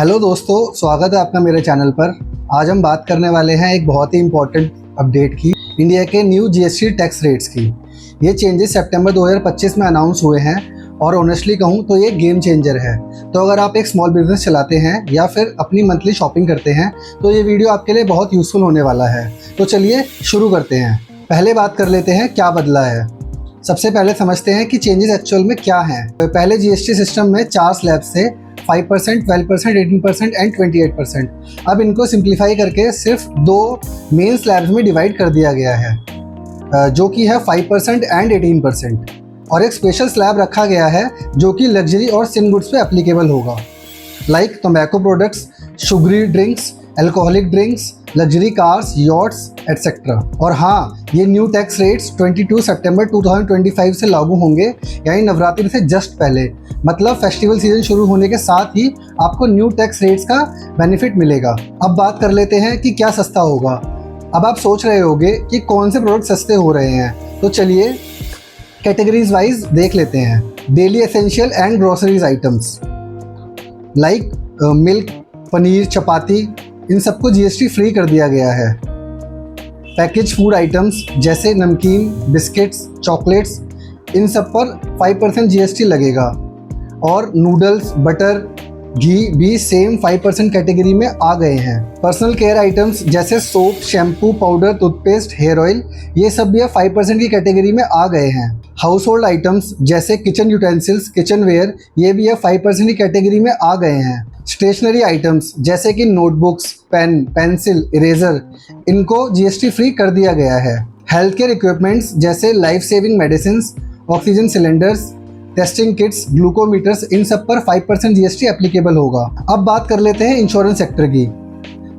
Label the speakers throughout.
Speaker 1: Hello दोस्तों, स्वागत है आपका मेरे चैनल पर। आज हम बात करने वाले हैं एक बहुत ही इम्पोर्टेंट अपडेट की, इंडिया के न्यू जीएसटी टैक्स रेट्स की। ये चेंजेस सितंबर 2025 में अनाउंस हुए हैं और ऑनेस्टली कहूँ तो ये गेम चेंजर है। तो अगर आप एक स्मॉल बिजनेस चलाते हैं या फिर अपनी मंथली शॉपिंग करते हैं तो ये वीडियो आपके लिए बहुत यूज़फुल होने वाला है। तो चलिए शुरू करते हैं। पहले बात कर लेते हैं क्या बदला है। सबसे पहले समझते हैं कि चेंजेस एक्चुअल में क्या हैं। पहले जीएसटी सिस्टम में 4 स्लैब्स थे, 5%, 12%, 18% एंड 28%। अब इनको सिंप्लीफाई करके सिर्फ 2 मेन स्लैब्स में डिवाइड कर दिया गया है, जो कि है 5% एंड 18%। और एक स्पेशल स्लैब रखा गया है जो कि लग्जरी और सिन गुड्स पे एप्लीकेबल होगा, like tobacco products, sugary drinks, alcoholic drinks, luxury cars, yachts etcetera. और हाँ, ये न्यू टैक्स रेट्स 22 सितंबर 2025 से लागू होंगे, यानी नवरात्रि से जस्ट पहले। मतलब फेस्टिवल सीजन शुरू होने के साथ ही आपको न्यू टैक्स रेट्स का बेनिफिट मिलेगा। अब बात कर लेते हैं कि क्या सस्ता होगा। अब आप सोच रहे होंगे कि कौन से प्रोडक्ट सस्ते हो रहे हैं, तो चलिए कैटेगरीज वाइज देख लेते हैं। Daily essential and groceries items like milk, paneer, chapati, इन सबको जीएसटी फ्री कर दिया गया है। पैकेज फूड आइटम्स जैसे नमकीन, बिस्किट्स, चॉकलेट्स, इन सब पर 5% जीएसटी लगेगा। और नूडल्स, बटर, घी भी सेम 5% कैटेगरी में आ गए हैं। पर्सनल केयर आइटम्स जैसे soap, shampoo, powder, toothpaste, hair oil, ये सब भी 5% की कैटेगरी में आ गए हैं। हाउस होल्ड आइटम्स जैसे किचन यूटेंसिल्स, किचन वेयर, ये भी 5% की कैटेगरी में आ गए हैं। स्टेशनरी आइटम्स जैसे कि नोटबुक्स, पेन, पेंसिल, इरेजर, इनको जीएसटी फ्री कर दिया गया है। हेल्थ केयर इक्विपमेंट्स जैसे life saving medicine, oxygen cylinders, testing kits, glucometers, इन सब पर 5% जीएसटी एप्लीकेबल होगा। अब बात कर लेते हैं इंश्योरेंस सेक्टर की।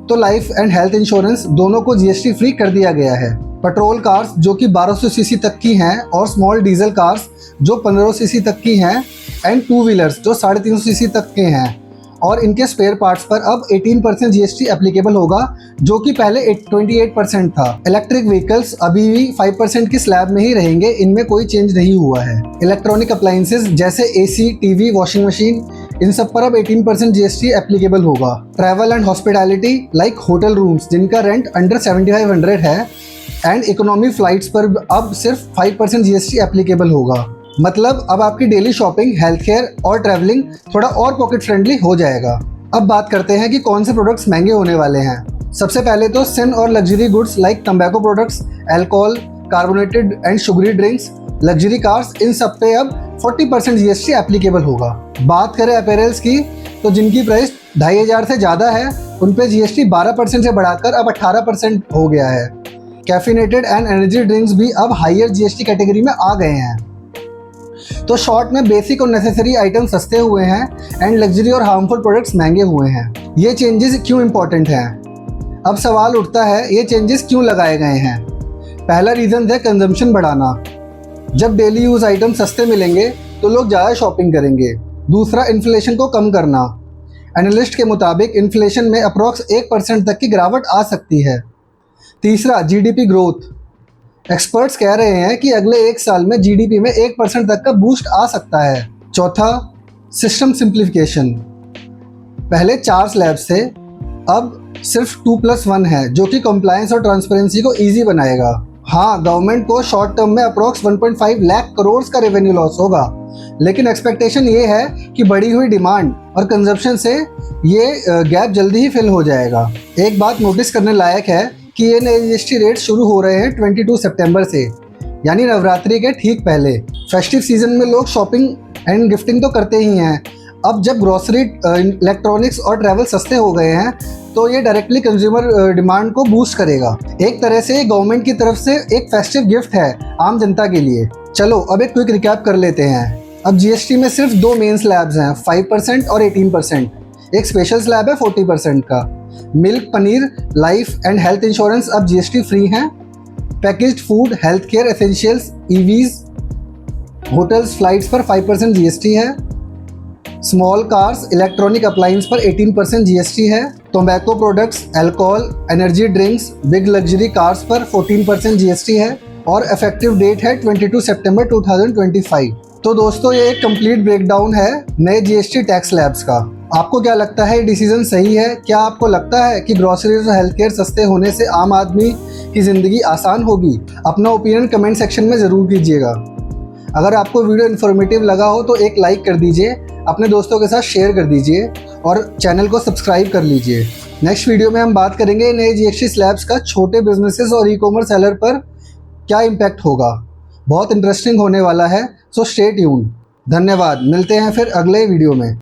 Speaker 1: तो लाइफ एंड हेल्थ इंश्योरेंस दोनों को जीएसटी फ्री कर दिया गया है। पेट्रोल कार्स जो कि 1200 सीसी तक की हैं और स्मॉल डीजल कार्स जो 1500 सीसी तक की हैं एंड 2 व्हीलर्स जो 350 सीसी तक के हैं, और इनके स्पेयर पार्ट्स पर अब 18% जीएसटी एप्लीकेबल होगा, जो कि पहले 28% था। इलेक्ट्रिक व्हीकल्स अभी भी 5% की स्लैब में ही रहेंगे, इनमें कोई चेंज नहीं हुआ है। इलेक्ट्रॉनिक अप्लायंसेस जैसे एसी, टीवी, वॉशिंग मशीन, इन सब पर अब 18% जीएसटी एप्लीकेबल होगा। Travel and hospitality like hotel rooms जिनका रेंट अंडर 7500 है एंड इकोनॉमी फ्लाइट्स पर अब सिर्फ 5% जीएसटी एप्लीकेबल होगा। मतलब अब आपकी डेली शॉपिंग, हेल्थ केयर और ट्रैवलिंग थोड़ा और पॉकेट फ्रेंडली हो जाएगा। अब बात करते हैं कि कौन से प्रोडक्ट्स महंगे होने वाले हैं। सबसे पहले तो सिन और luxury goods like tobacco products, alcohol, carbonated and sugary drinks, luxury cars, इन सब पे अब 40% जीएसटी एप्लीकेबल होगा। बात करें अपैरल्स की, तो जिनकी प्राइस 2500 से ज़्यादा है उन पे जीएसटी 12% से बढ़ाकर अब 18% हो गया है। कैफिनेटेड एंड एनर्जी ड्रिंक्स भी अब हायर जीएसटी कैटेगरी में आ गए हैं। तो शॉर्ट में बेसिक और नेसेसरी आइटम सस्ते हुए हैं एंड लग्जरी और हार्मफुल प्रोडक्ट्स महंगे हुए हैं। ये चेंजेस क्यों इंपॉर्टेंट हैं? अब सवाल उठता है, ये चेंजेस क्यों लगाए गए हैं? पहला रीज़न है कंजम्पशन बढ़ाना। जब डेली यूज आइटम सस्ते मिलेंगे तो लोग ज़्यादा शॉपिंग करेंगे। दूसरा, इन्फ्लेशन को कम करना। एनालिस्ट के मुताबिक इन्फ्लेशन में अप्रॉक्स 1% तक की गिरावट आ सकती है। तीसरा, जीडीपी ग्रोथ। एक्सपर्ट्स कह रहे हैं कि अगले 1 साल में जीडीपी में 1% तक का बूस्ट आ सकता है। चौथा, सिस्टम सिंप्लीफिकेशन। पहले 4 स्लैब्स थे, अब सिर्फ 2+1 है, जो कि कंप्लायंस और ट्रांसपेरेंसी को ईजी बनाएगा। हाँ, गवर्नमेंट को शॉर्ट टर्म में अप्रॉक्स 1.5 लाख करोड़ का रेवेन्यू लॉस होगा, लेकिन एक्सपेक्टेशन ये है कि बढ़ी हुई डिमांड और कंजप्शन से ये गैप जल्दी ही फिल हो जाएगा। एक बात नोटिस करने लायक है कि ये नए जीएसटी रेट शुरू हो रहे हैं 22 सितंबर से, यानी नवरात्रि के ठीक पहले। फेस्टिव सीजन में लोग शॉपिंग एंड गिफ्टिंग तो करते ही हैं। अब जब ग्रोसरी, इलेक्ट्रॉनिक्स और ट्रैवल सस्ते हो गए हैं तो ये डायरेक्टली कंज्यूमर डिमांड को बूस्ट करेगा। एक तरह से गवर्नमेंट की तरफ से एक फेस्टिव गिफ्ट है आम जनता के लिए। चलो अब एक क्विक रिकैप कर लेते हैं। अब जीएसटी में सिर्फ 2 मेन स्लैब्स हैं, 5% और 18%। एक स्पेशल स्लैब है 40% का। Milk, paneer, life and health insurance अब जीएसटी फ्री हैं। Packaged food, health care essentials, EVs, hotels, flights पर 5% जीएसटी है। स्मॉल कार्स, इलेक्ट्रॉनिक अप्लायंस पर 18% जीएसटी है। Tobacco products, alcohol, energy drinks, big luxury cars पर 14% GST है और इफेक्टिव डेट है 22 सितंबर 2025। तो दोस्तों ये एक कंप्लीट ब्रेकडाउन है नए जीएसटी टैक्स स्लैब्स का। आपको क्या लगता है ये डिसीजन सही है? क्या आपको लगता है कि ग्रोसरीज और हेल्थ केयर सस्ते होने से आम आदमी की ज़िंदगी आसान होगी? अपना ओपिनियन कमेंट सेक्शन में ज़रूर कीजिएगा। अगर आपको वीडियो इन्फॉर्मेटिव लगा हो तो एक लाइक कर दीजिए, अपने दोस्तों के साथ शेयर कर दीजिए और चैनल को सब्सक्राइब कर लीजिए। नेक्स्ट वीडियो में हम बात करेंगे नए जीएसटी स्लैब्स का छोटे बिजनेसेस और ई-कॉमर्स सेलर पर क्या इम्पैक्ट होगा। बहुत इंटरेस्टिंग होने वाला है, सो स्टे ट्यून्ड। धन्यवाद, मिलते हैं फिर अगले वीडियो में।